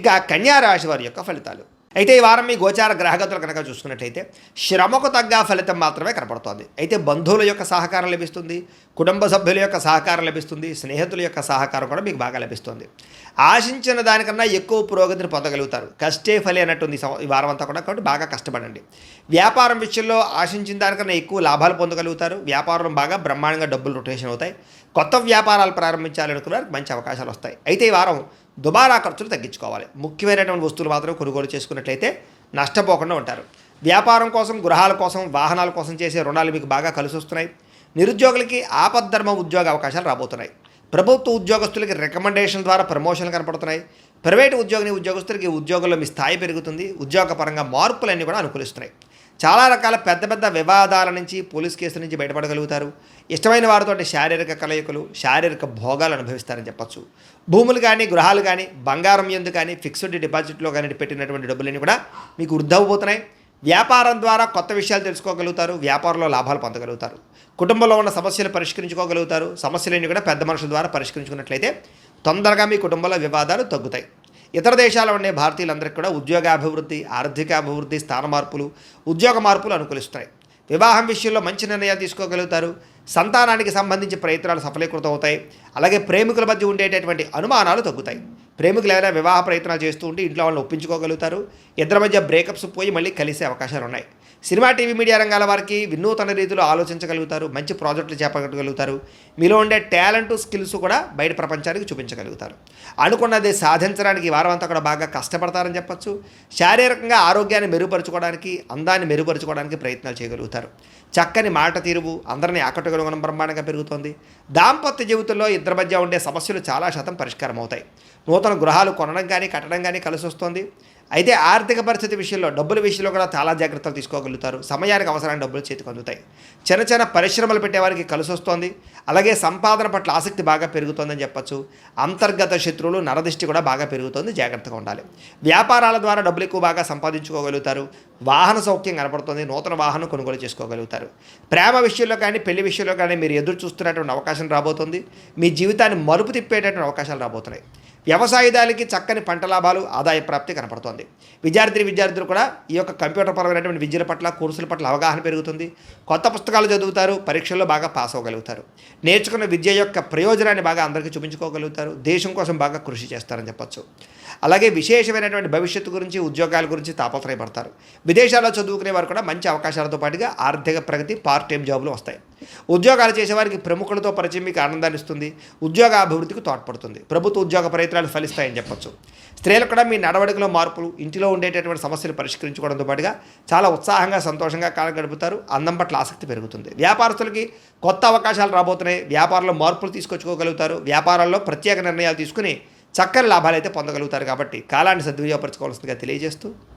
ఇక కన్యా రాశి వారి యొక్క ఫలితాలు. అయితే ఈ వారం మీ గోచార గ్రహగతులు కనుక చూసుకున్నట్లయితే శ్రమకు తగ్గ ఫలితం మాత్రమే కనపడుతోంది. అయితే బంధువుల యొక్క సహకారం లభిస్తుంది, కుటుంబ సభ్యుల యొక్క సహకారం లభిస్తుంది, స్నేహితుల యొక్క సహకారం కూడా మీకు బాగా లభిస్తుంది. ఆశించిన దానికన్నా ఎక్కువ పురోగతిని పొందగలుగుతారు. కష్టే ఫలి అన్నట్టుంది ఈ వారం అంతా కూడా. కాబట్టి బాగా కష్టపడండి. వ్యాపారం విషయంలో ఆశించిన దానికన్నా ఎక్కువ లాభాలు పొందగలుగుతారు. వ్యాపారం బాగా బ్రహ్మాండంగా డబ్బులు రొటేషన్ అవుతాయి. కొత్త వ్యాపారాలు ప్రారంభించాలనుకున్న వారికి మంచి అవకాశాలు వస్తాయి. అయితే ఈ వారం దుబారా ఖర్చులు తగ్గించుకోవాలి. ముఖ్యమైనటువంటి వస్తువులు మాత్రం కొనుగోలు చేసుకున్నట్లయితే నష్టపోకుండా ఉంటారు. వ్యాపారం కోసం, గృహాల కోసం, వాహనాల కోసం చేసే రుణాలు మీకు బాగా కలిసి వస్తున్నాయి. నిరుద్యోగులకి ఆపద్ధర్మ ఉద్యోగ అవకాశాలు రాబోతున్నాయి. ప్రభుత్వ ఉద్యోగస్తులకి రికమెండేషన్ ద్వారా ప్రమోషన్లు కనపడుతున్నాయి. ప్రైవేటు ఉద్యోగస్తులకి ఉద్యోగంలో మీ స్థాయి పెరుగుతుంది. ఉద్యోగపరంగా మార్పులన్నీ కూడా అనుకూలిస్తున్నాయి. చాలా రకాల పెద్ద పెద్ద వివాదాల నుంచి, పోలీస్ కేసుల నుంచి బయటపడగలుగుతారు. ఇష్టమైన వారితో శారీరక కలయికలు, శారీరక భోగాలు అనుభవిస్తారని చెప్పచ్చు. భూములు కానీ, గృహాలు కానీ, బంగారం ఎందు కానీ, ఫిక్స్డ్ డిపాజిట్లో కానీ పెట్టినటువంటి డబ్బులన్నీ కూడా మీకు వృద్ధవబోతున్నాయి. వ్యాపారం ద్వారా కొత్త విషయాలు తెలుసుకోగలుగుతారు. వ్యాపారంలో లాభాలు పొందగలుగుతారు. కుటుంబంలో ఉన్న సమస్యలు పరిష్కరించుకోగలుగుతారు. సమస్యలన్నీ కూడా పెద్ద మనుషుల ద్వారా పరిష్కరించుకున్నట్లయితే తొందరగా మీ కుటుంబంలో వివాదాలు తగ్గుతాయి. ఇతర దేశాల్లో ఉండే భారతీయులందరికీ కూడా ఉద్యోగాభివృద్ధి, ఆర్థికాభివృద్ధి, స్థాన మార్పులు, ఉద్యోగ మార్పులు అనుకూలిస్తాయి. వివాహం విషయంలో మంచి నిర్ణయాలు తీసుకోగలుగుతారు. సంతానానికి సంబంధించి ప్రయత్నాలు సఫలీకృతం అవుతాయి. అలాగే ప్రేమికుల మధ్య ఉండేటటువంటి అనుమానాలు తగ్గుతాయి. ప్రేమికులు ఏదైనా వివాహ ప్రయత్నాలు చేస్తూ ఉంటే ఇంట్లో వాళ్ళని ఒప్పించుకోగలుగుతారు. ఇద్దరి మధ్య బ్రేకప్స్ పోయి మళ్ళీ కలిసే అవకాశాలు ఉన్నాయి. సినిమా, టీవీ, మీడియా రంగాల వారికి వినూతన రీతిలో ఆలోచించగలుగుతారు. మంచి ప్రాజెక్టులు చేపట్టగలుగుతారు. మీలో ఉండే టాలెంట్, స్కిల్స్ కూడా బయట ప్రపంచానికి చూపించగలుగుతారు. అనుకున్నది సాధించడానికి ఈ వారం అంతా కూడా బాగా కష్టపడతారని చెప్పచ్చు. శారీరకంగా ఆరోగ్యాన్ని మెరుగుపరుచుకోవడానికి, అందాన్ని మెరుగుపరుచుకోవడానికి ప్రయత్నాలు చేయగలుగుతారు. చక్కని మాట తీరువు అందరినీ ఆకట్టుకోవడం బ్రహ్మాండంగా పెరుగుతోంది. దాంపత్య జీవితంలో ఇద్దరి మధ్య ఉండే సమస్యలు చాలా శాతం పరిష్కారం అవుతాయి. నూతన గృహాలు కొనడం కానీ, కట్టడం కానీ కలిసి వస్తుంది. అయితే ఆర్థిక పరిస్థితి విషయంలో, డబ్బుల విషయంలో కూడా చాలా జాగ్రత్తలు తీసుకోగలుగుతారు. సమయానికి అవసరమైన డబ్బులు చేతికి అందుతాయి. చిన్న చిన్న పరిశ్రమలు పెట్టేవారికి కలిసి వస్తుంది. అలాగే సంపాదన పట్ల ఆసక్తి బాగా పెరుగుతుందని చెప్పచ్చు. అంతర్గత శత్రువులు, నరదిష్టి కూడా బాగా పెరుగుతుంది. జాగ్రత్తగా ఉండాలి. వ్యాపారాల ద్వారా డబ్బులు ఎక్కువ బాగా సంపాదించుకోగలుగుతారు. వాహన సౌఖ్యం కనపడుతుంది. నూతన వాహనం కొనుగోలు చేసుకోగలుగుతారు. ప్రేమ విషయంలో కానీ, పెళ్లి విషయంలో కానీ మీరు ఎదురు చూస్తున్నటువంటి అవకాశం రాబోతుంది. మీ జీవితాన్ని మలుపు తిప్పేటటువంటి అవకాశాలు రాబోతున్నాయి. వ్యవసాయదారులకి చక్కని పంట లాభాలు, ఆదాయ ప్రాప్తి కనపడుతోంది. విద్యార్థులు కూడా ఈ యొక్క కంప్యూటర్ పరమైనటువంటి విద్యల పట్ల, కోర్సుల పట్ల అవగాహన పెరుగుతుంది. కొత్త పుస్తకాలు చదువుతారు. పరీక్షల్లో బాగా పాస్ అవ్వగలుగుతారు. నేర్చుకున్న విద్య యొక్క ప్రయోజనాన్ని బాగా అందరికీ చూపించుకోగలుగుతారు. దేశం కోసం బాగా కృషి చేస్తారని చెప్పచ్చు. అలాగే విశేషమైనటువంటి భవిష్యత్తు గురించి, ఉద్యోగాల గురించి తాపత్రయపడతారు. విదేశాల్లో చదువుకునే వారు కూడా మంచి అవకాశాలతో పాటుగా ఆర్థిక ప్రగతి, పార్ట్ టైం జాబులు వస్తాయి. ఉద్యోగాలు చేసేవారికి ప్రముఖులతో పరిచయం మీకు ఆనందాన్ని ఇస్తుంది. ఉద్యోగ అభివృద్ధికి తోడ్పడుతుంది. ప్రభుత్వ ఉద్యోగ ప్రయత్నాలు ఫలిస్తాయని చెప్పచ్చు. స్త్రీలకు కూడా మీ నడవడికలో మార్పులు, ఇంటిలో ఉండేటటువంటి సమస్యలు పరిష్కరించుకోవడంతో పాటుగా చాలా ఉత్సాహంగా, సంతోషంగా కాలం గడుపుతారు. అందం పట్ల ఆసక్తి పెరుగుతుంది. వ్యాపారస్తులకి కొత్త అవకాశాలు రాబోతున్నాయి. వ్యాపారంలో మార్పులు తీసుకొచ్చుకోగలుగుతారు. వ్యాపారాల్లో ప్రత్యేక నిర్ణయాలు తీసుకుని చక్కని లాభాలు అయితే పొందగలుగుతారు. కాబట్టి కాలాన్ని సద్వినియోగపరచుకోవాల్సిందిగా తెలియజేస్తూ